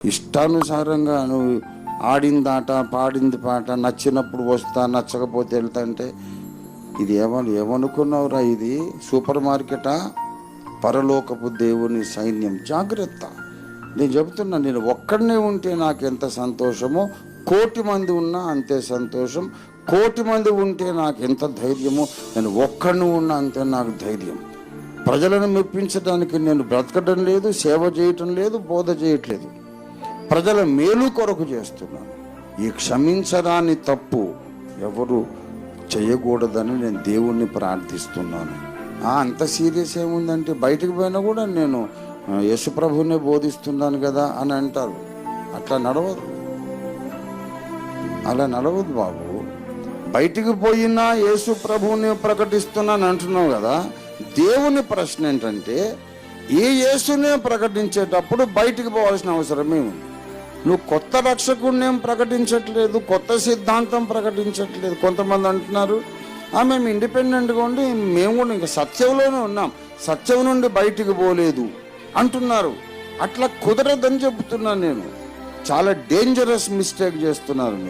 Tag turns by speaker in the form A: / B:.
A: ఇష్టానుసారంగా నువ్వు ఆడింది ఆట, పాడింది పాట, నచ్చినప్పుడు వస్తా, నచ్చకపోతే వెళ్తా అంటే ఇది ఏమనుకున్నావురా? ఇది సూపర్ మార్కెటా? పరలోకపు దేవుని సైన్యం. జాగ్రత్త. నేను చెబుతున్నా, నేను ఒక్కడనే ఉంటే నాకు ఎంత సంతోషమో, కోటి మంది ఉన్నా అంతే సంతోషం. కోటి మంది ఉంటే నాకు ఎంత ధైర్యమో, నేను ఒక్కడిని ఉన్నా అంతే నాకు ధైర్యం. ప్రజలను మెప్పించడానికి నేను బ్రతకడం లేదు, సేవ చేయటం లేదు, బోధ చేయట్లేదు. ప్రజల మేలు కొరకు చేస్తున్నాను. ఈ క్షమించరాని తప్పు ఎవరు చేయకూడదని నేను దేవుణ్ణి ప్రార్థిస్తున్నాను. అంత సీరియస్ ఏముందంటే, బయటికి పోయినా కూడా నేను యేసుప్రభునే బోధిస్తున్నాను కదా అని అంటారు. అట్లా నడవదు, అలా నడవదు బాబు. బయటికి పోయినా యేసు ప్రభువుని ప్రకటిస్తున్నాను అంటున్నావు కదా. దేవుని ప్రశ్న ఏంటంటే, ఈ యేసునే ప్రకటించేటప్పుడు బయటికి పోవాల్సిన అవసరమే ఉంది. నువ్వు కొత్త రక్షకుడిని ఏం ప్రకటించట్లేదు, కొత్త సిద్ధాంతం ప్రకటించట్లేదు. కొంతమంది అంటున్నారు, మేము ఇండిపెండెంట్గా ఉండి మేము కూడా ఇంకా సత్యంలోనే ఉన్నాం, సత్యం నుండి బయటికి పోలేదు అంటున్నారు. అట్లా కుదరదని చెబుతున్నాను నేను. చాలా డేంజరస్ మిస్టేక్ చేస్తున్నారు మీరు.